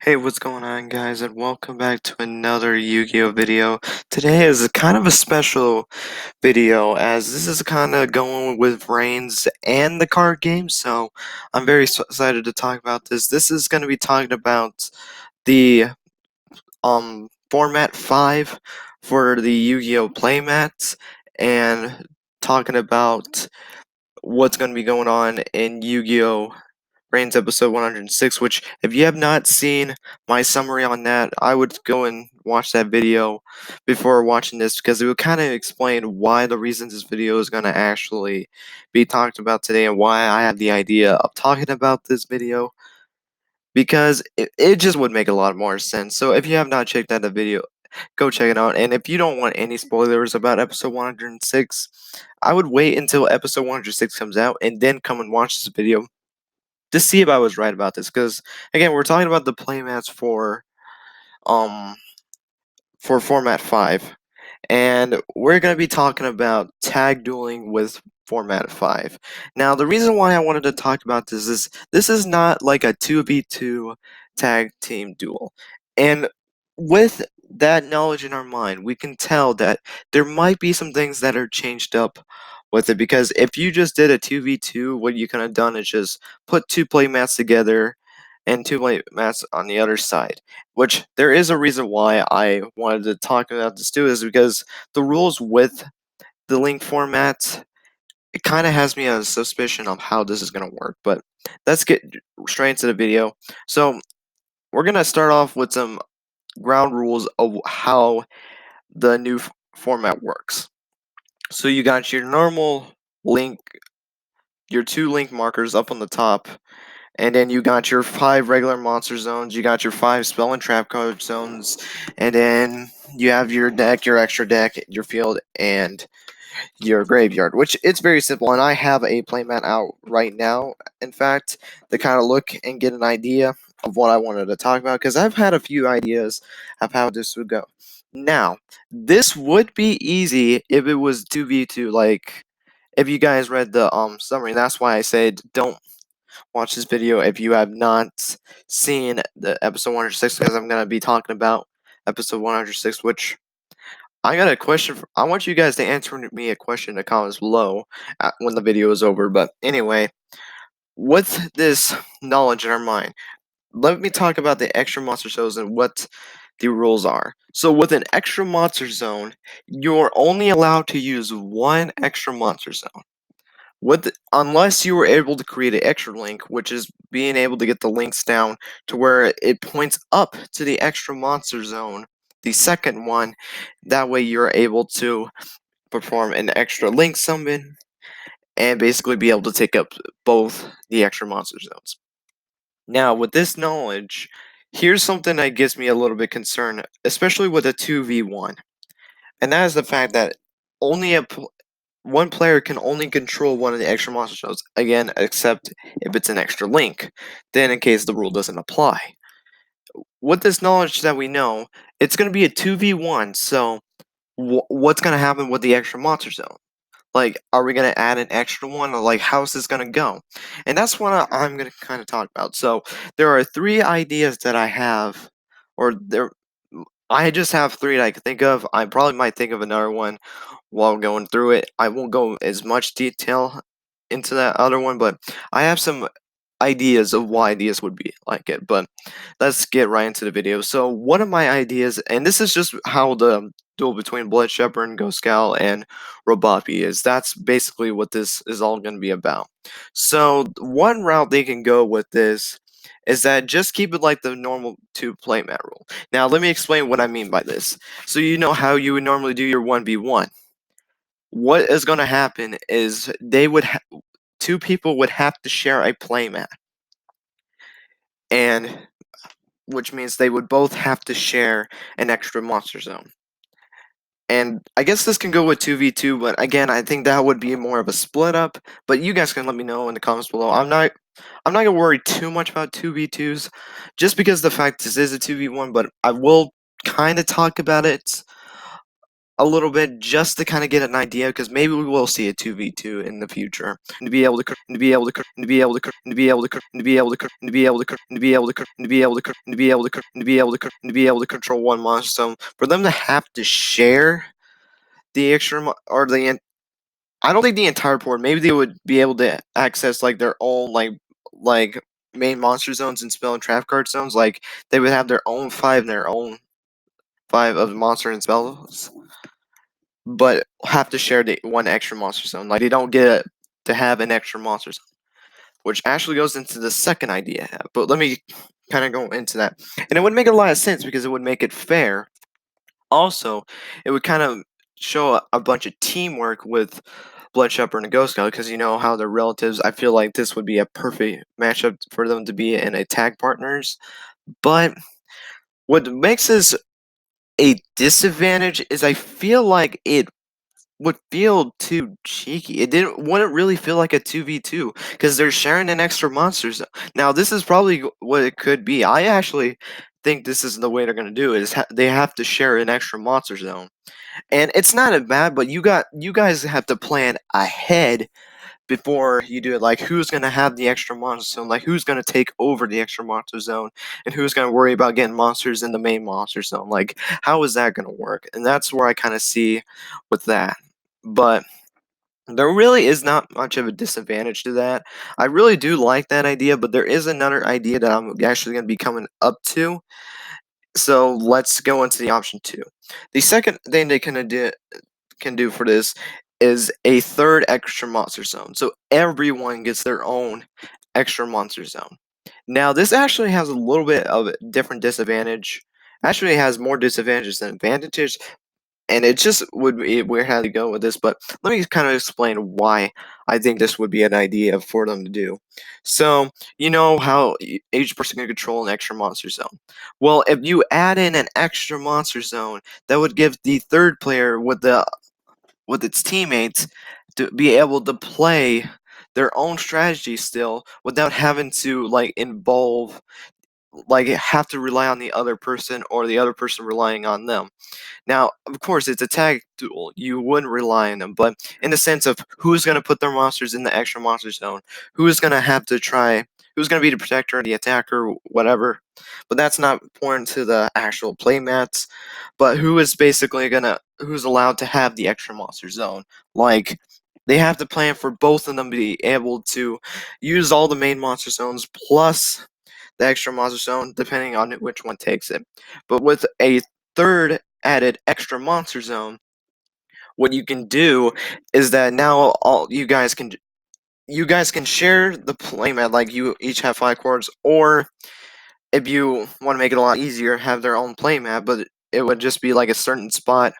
Hey, what's going on, guys, and welcome back to another Yu-Gi-Oh video. Today is a kind of a special video, as this is kind of going with Vrains and the card game, so I'm very excited to talk about this. This is going to be talking about the format 5 for the Yu-Gi-Oh playmats, and talking about what's going to be going on in Yu-Gi-Oh! Vrains episode 106, which, if you have not seen my summary on that, I would go and watch that video before watching this, because it would kind of explain why the reasons this video is going to actually be talked about today and why I have the idea of talking about this video, because it just would make a lot more sense. So if you have not checked out the video, go check it out. And if you don't want any spoilers about episode 106, I would wait until episode 106 comes out and then come and watch this video to see if I was right about this, because again, we're talking about the playmats um for format 5, and we're going to be talking about tag dueling with format 5. Now, the reason why I wanted to talk about this is not like a 2v2 tag team duel, and with that knowledge in our mind, we can tell that there might be some things that are changed up with it, because if you just did a 2v2, what you could have done is just put two playmats together and two playmats on the other side, which there is a reason why I wanted to talk about this too, is because the rules with the link format, it kind of has me a suspicion of how this is going to work. But let's get straight into the video. So we're going to start off with some ground rules of how the new format works. So you got your normal link, your two link markers up on the top, and then you got your 5 regular monster zones, you got your 5 spell and trap card zones, and then you have your deck, your extra deck, your field, and your graveyard, which it's very simple. And I have a playmat out right now, in fact, to kind of look and get an idea of what I wanted to talk about, because I've had a few ideas of how this would go. Now, this would be easy if it was 2v2, like if you guys read the summary. That's why I said don't watch this video if you have not seen the episode 106, because I'm going to be talking about episode 106, which I got a question. I want you guys to answer me a question in the comments below when the video is over. But anyway, with this knowledge in our mind, let me talk about the extra monster zones and what the rules are. So with an extra monster zone, you're only allowed to use one extra monster zone. Unless you were able to create an extra link, which is being able to get the links down to where it points up to the extra monster zone, the second one. That way you're able to perform an extra link summon and basically be able to take up both the extra monster zones. Now, with this knowledge, here's something that gives me a little bit concerned, especially with a 2v1, and that is the fact that only one player can only control one of the extra monster zones, again, except if it's an extra link, then in case the rule doesn't apply. With this knowledge that we know, it's going to be a 2v1, so what's going to happen with the extra monster zone? Like, are we going to add an extra one, or like, how's this going to go? And that's what I'm going to kind of talk about. So there are 3 ideas that I have, or I just have 3 that I can think of. I probably might think of another one while going through it. I won't go as much detail into that other one, but I have some ideas of why this would be like it. But let's get right into the video. So one of my ideas, and this is just how the duel between Blood Shepherd and Ghost Gal and Robopi is. That's basically what this is all going to be about. So one route they can go with this is that just keep it like the normal 2 playmat rule. Now let me explain what I mean by this. So you know how you would normally do your 1v1. What is going to happen is they would 2 people would have to share a playmat, and which means they would both have to share an extra monster zone. And I guess this can go with 2v2, but again, I think that would be more of a split up. But you guys can let me know in the comments below. I'm not gonna worry too much about 2v2s, just because the fact this is a 2v1. But I will kind of talk about it a little bit just to kind of get an idea, because maybe we will see a 2v2 in the future, and to be able to and to be able to and to be able to and to be able to and to be able to and to be able to and to be able to and to be able to and to be able to and to be able to and to be able to control one monster zone. For them to have to share the extra or the I don't think the entire board. Maybe they would be able to access like their own like main monster zones and spell and trap card zones. Like they would have their own 5 and their own 5 of monster and spells, but have to share the one extra monster zone. Like they don't get to have an extra monster zone, which actually goes into the second idea. But let me kind of go into that, and it would make a lot of sense because it would make it fair. Also, it would kind of show a bunch of teamwork with Blood Shepherd and Ghost God, because you know how they're relatives. I feel like this would be a perfect matchup for them to be in a tag partners. But what makes this a disadvantage is I feel like it would feel too cheeky. Wouldn't really feel like a 2v2 because they're sharing an extra monster zone. Now this is probably what it could be. I actually think this is the way they're gonna do it. They have to share an extra monster zone, and it's not a bad. But you guys have to plan ahead before you do it. Like who's gonna have the extra monster zone? Like who's gonna take over the extra monster zone? And who's gonna worry about getting monsters in the main monster zone? Like how is that gonna work? And that's where I kind of see with that. But there really is not much of a disadvantage to that. I really do like that idea, but there is another idea that I'm actually going to be coming up to. So let's go into the option 2. The second thing they can do for this is a third extra monster zone. So everyone gets their own extra monster zone. Now this actually has a little bit of a different disadvantage. Actually, it has more disadvantages than advantages, and it just would be weird how to go with this, but let me kind of explain why I think this would be an idea for them to do. So, you know how each person can control an extra monster zone. Well, if you add in an extra monster zone, that would give the third player with its teammates to be able to play their own strategy still without having to like involve like have to rely on the other person or the other person relying on them. Now, of course, it's a tag duel. You wouldn't rely on them, but in the sense of who's going to put their monsters in the extra monster zone, who's going to have to try, who's going to be the protector, the attacker, whatever. But that's not important to the actual playmats. But who is basically who's allowed to have the extra monster zone? Like, they have to plan for both of them to be able to use all the main monster zones plus the extra monster zone, depending on which one takes it. But with a third added extra monster zone, what you can do is that now all you guys can share the playmat, like you each have 5 cards, or if you want to make it a lot easier, have their own playmat, but it would just be like a certain spot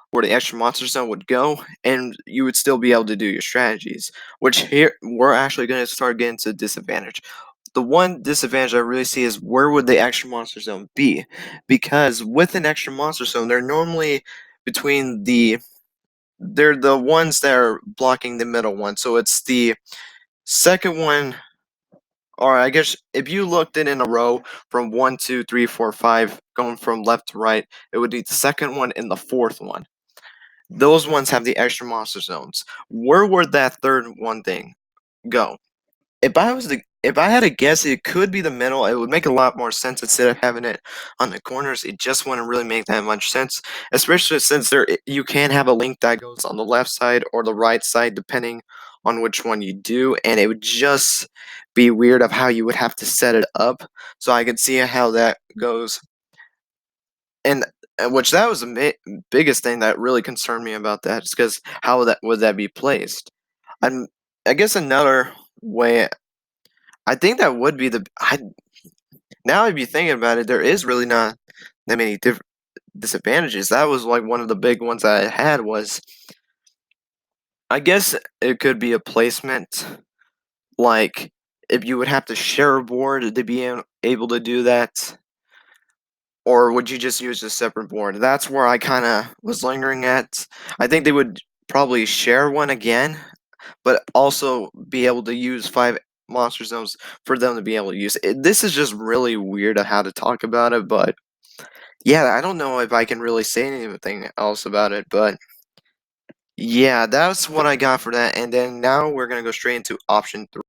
where the extra monster zone would go, and you would still be able to do your strategies. Which here we're actually going to start getting to disadvantage. The one disadvantage I really see is where would the extra monster zone be? Because with an extra monster zone, they're normally between they're the ones that are blocking the middle one. So it's the second one, or I guess if you looked in a row from 1, 2, 3, 4, 5, going from left to right, it would be the second one and the fourth one. Those ones have the extra monster zones. Where would that third one thing go? If I had to guess, it could be the middle. It would make a lot more sense instead of having it on the corners. It just wouldn't really make that much sense, especially since you can have a link that goes on the left side or the right side, depending on which one you do, and it would just be weird of how you would have to set it up. So I could see how that goes, and which that was the biggest thing that really concerned me about that, is because how that would that be placed? And I guess another way I think that would be now I'd be thinking about it, there is really not that many disadvantages. That was like one of the big ones I had was I guess it could be a placement, like if you would have to share a board to be able to do that, or would you just use a separate board? That's where I kind of was lingering at. I think they would probably share one again, but also be able to use 5 monster zones for them to be able to use it. This is just really weird on how to talk about it, but Yeah, I don't know if I can really say anything else about it, but yeah, that's what I got for that. And then now we're gonna go straight into option 3.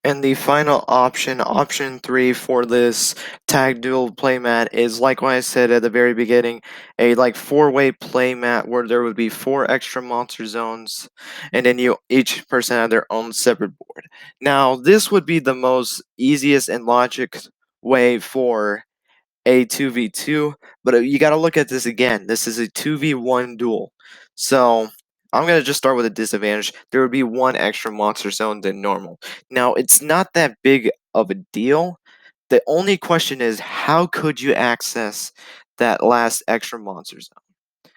And the final option, option 3 for this Tag Duel playmat is like what I said at the very beginning, a like 4-way playmat where there would be 4 extra monster zones, and then each person had their own separate board. Now, this would be the most easiest and logic way for a 2v2, but you got to look at this again. This is a 2v1 duel. So I'm going to just start with a disadvantage. There would be 1 extra monster zone than normal. Now, it's not that big of a deal. The only question is, how could you access that last extra monster zone?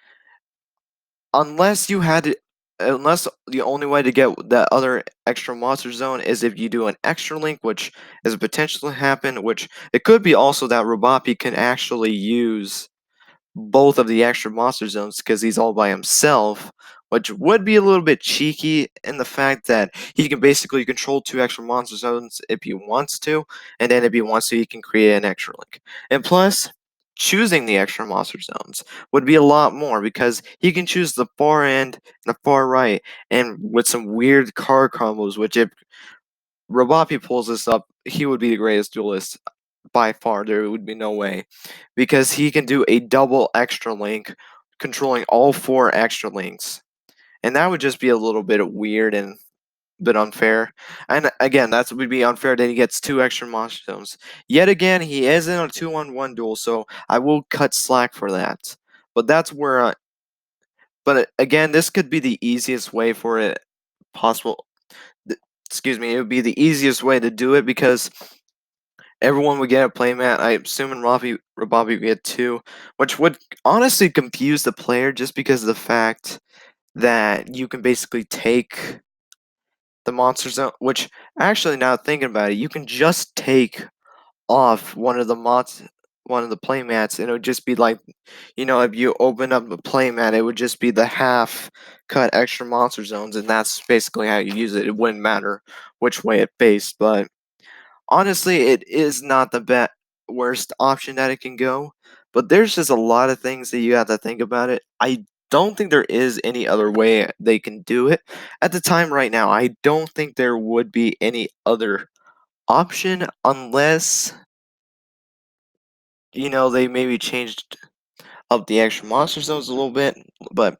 Unless you had to, unless the only way to get that other extra monster zone is if you do an extra link, which is a potential to happen, which it could be also that Robopi can actually use both of the extra monster zones because he's all by himself, which would be a little bit cheeky in the fact that he can basically control 2 extra monster zones if he wants to, and then if he wants to, he can create an extra link. And plus, choosing the extra monster zones would be a lot more because he can choose the far end and the far right, and with some weird card combos, which if Robopi pulls this up, he would be the greatest duelist by far. There would be no way, because he can do a double extra link, controlling all 4 extra links, and that would just be a little bit weird and a bit unfair. And again, that would be unfair that he gets 2 extra monster zones. Yet again, he is in a 2-on-1 duel, so I will cut slack for that. But that's where, but again, this could be the easiest way for it possible. Excuse me, it would be the easiest way to do it because everyone would get a playmat. I assume in Robbie would get 2, which would honestly confuse the player just because of the fact that you can basically take the monster zone, which actually now thinking about it, you can just take off one of the playmats, and it would just be like, if you open up a playmat, it would just be the half cut extra monster zones, and that's basically how you use it. It wouldn't matter which way it faced, but honestly, it is not the worst option that it can go, but there's just a lot of things that you have to think about it. I don't think there is any other way they can do it. At the time right now, I don't think there would be any other option unless, they maybe changed up the extra monster zones a little bit, but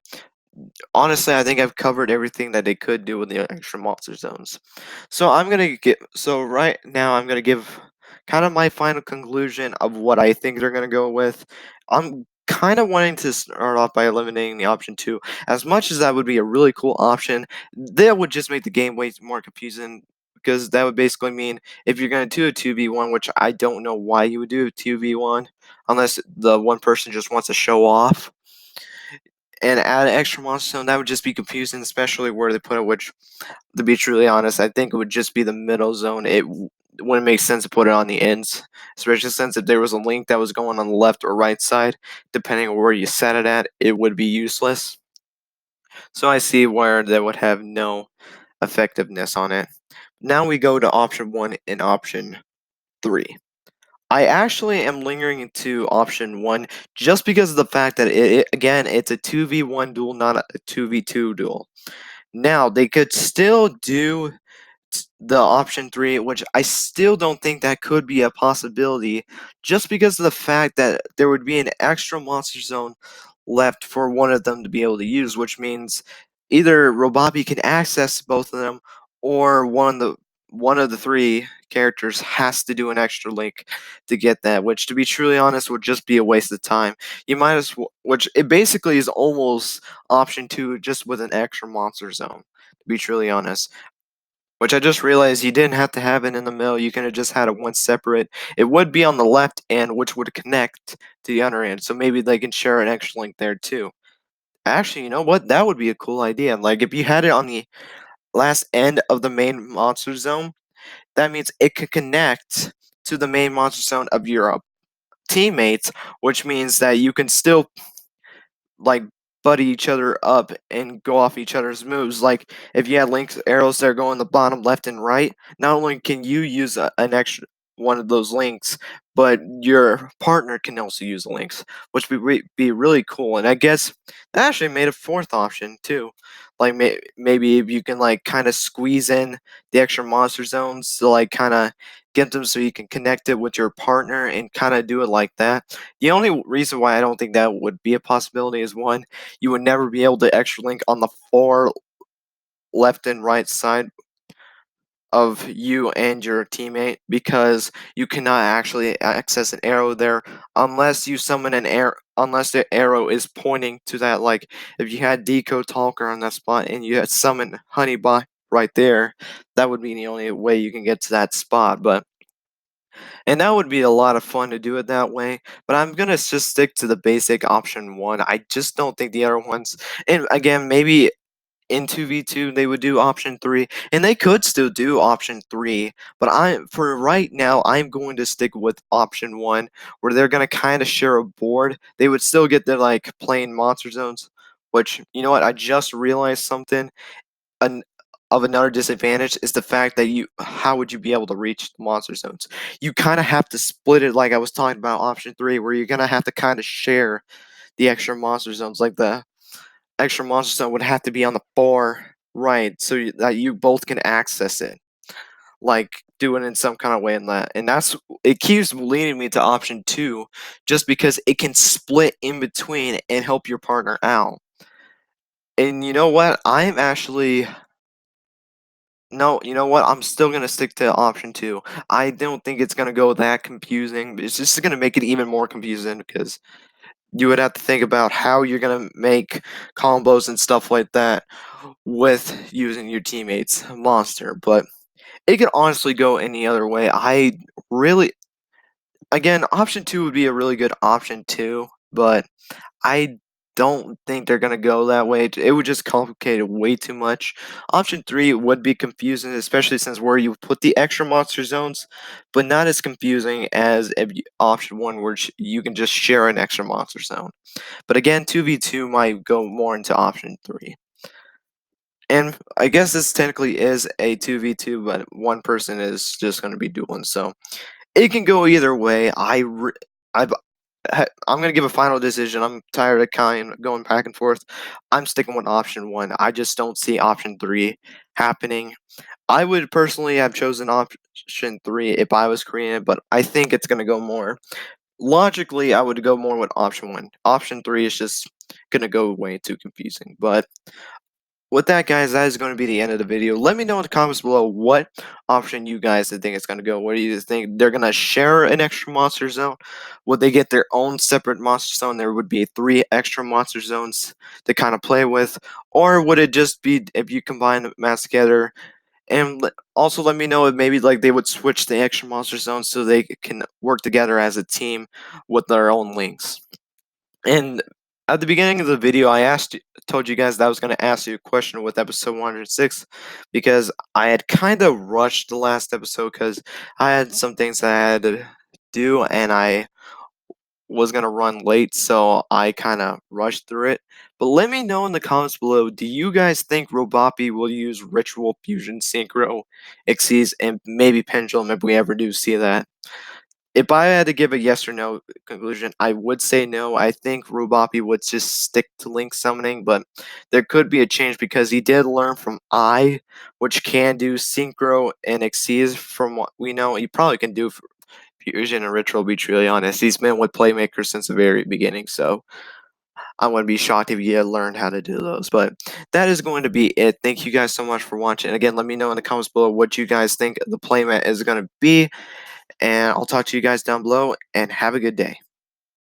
honestly, I think I've covered everything that they could do with the extra monster zones. So right now I'm gonna give kind of my final conclusion of what I think they're gonna go with. I'm kind of wanting to start off by eliminating the option 2. As much as that would be a really cool option, that would just make the game way more confusing because that would basically mean if you're gonna do a 2v1, which I don't know why you would do a 2v1 unless the one person just wants to show off and add an extra monster zone, that would just be confusing, especially where they put it, which, to be truly honest, I think it would just be the middle zone. It wouldn't make sense to put it on the ends, especially since if there was a link that was going on the left or right side, depending on where you set it at, it would be useless. So I see where that would have no effectiveness on it. Now we go to option 1 and option 3. I actually am lingering to option 1 just because of the fact that again, it's a 2v1 duel, not a 2v2 duel. Now, they could still do the option 3, which I still don't think that could be a possibility just because of the fact that there would be an extra monster zone left for one of them to be able to use, which means either Robabi can access both of them, or one of the 3 characters has to do an extra link to get that, which, to be truly honest, would just be a waste of time. You might as well, which it basically is almost option 2 just with an extra monster zone, to be truly honest. Which I just realized you didn't have to have it in the middle, you could have just had it one separate. It would be on the left end, which would connect to the other end, so maybe they can share an extra link there too. Actually, you know what? That would be a cool idea. Like, if you had it on the last end of the main monster zone, that means it could connect to the main monster zone of your teammates, which means that you can still like buddy each other up and go off each other's moves. Like if you had links arrows that are going the bottom left and right, not only can you use an extra one of those links, but your partner can also use the links, which would be really cool. And I guess that actually made a fourth option too. Like maybe if you can like kind of squeeze in the extra monster zones to like kind of get them so you can connect it with your partner and kind of do it like that. The only reason why I don't think that would be a possibility is one, you would never be able to extra link on the far left and right side of you and your teammate because you cannot actually access an arrow there unless you summon an arrow, unless the arrow is pointing to that. Like if you had Deco Talker on that spot and you had summon Honeybot right there, that would be the only way you can get to that spot. But and that would be a lot of fun to do it that way, but I'm gonna just stick to the basic option one. I just don't think the other ones, and again, maybe in 2v2 they would do option 3, and they could still do option 3, but for right now I'm going to stick with option 1, where they're going to kind of share a board. They would still get their like plain monster zones, which, you know what, I just realized something. An, of another disadvantage is the fact that how would you be able to reach the monster zones? You kind of have to split it, like I was talking about option 3, where you're going to have to kind of share the extra monster zones. Like the extra monster zone would have to be on the far right so that you both can access it. Like do it in some kind of way in that. And that's it keeps leading me to option 2 just because it can split in between and help your partner out. And you know what? I'm actually no, you know what? I'm still gonna stick to option 2. I don't think it's gonna go that confusing. It's just gonna make it even more confusing because you would have to think about how you're gonna make combos and stuff like that with using your teammate's monster, but it could honestly go any other way. I really, again, option 2 would be a really good option too, but I don't think they're gonna go that way. It would just complicate it way too much. Option 3 would be confusing, especially since where you put the extra monster zones, but not as confusing as if option 1, where you can just share an extra monster zone. But again, 2v2 might go more into option 3. And I guess this technically is a 2v2, but one person is just going to be dueling, so it can go either way. I'm going to give a final decision. I'm tired of kind of going back and forth. I'm sticking with option 1. I just don't see option 3 happening. I would personally have chosen option 3 if I was creating it, but I think it's going to go more. Logically, I would go more with option 1. Option 3 is just going to go way too confusing, but with that, guys, that is going to be the end of the video. Let me know in the comments below what option you guys think it's going to go. What do you think? They're going to share an extra monster zone? Would they get their own separate monster zone? There would be 3 extra monster zones to kind of play with. Or would it just be if you combine the maps together? And also let me know if maybe like they would switch the extra monster zones so they can work together as a team with their own links. And at the beginning of the video, told you guys that I was going to ask you a question with episode 106 because I had kind of rushed the last episode because I had some things that I had to do and I was going to run late, so I kind of rushed through it. But let me know in the comments below, do you guys think Robopi will use Ritual Fusion Synchro, Xyz, and maybe Pendulum if we ever do see that? If I had to give a yes or no conclusion, I would say no. I think Rubapi would just stick to Link summoning, but there could be a change because he did learn from I, which can do Synchro and Xyz. From what we know, he probably can do Fusion and Ritual, to be truly honest. He's been with Playmaker since the very beginning, so I wouldn't be shocked if he had learned how to do those. But that is going to be it. Thank you guys so much for watching. Again, let me know in the comments below what you guys think the playmat is going to be. And I'll talk to you guys down below, and have a good day.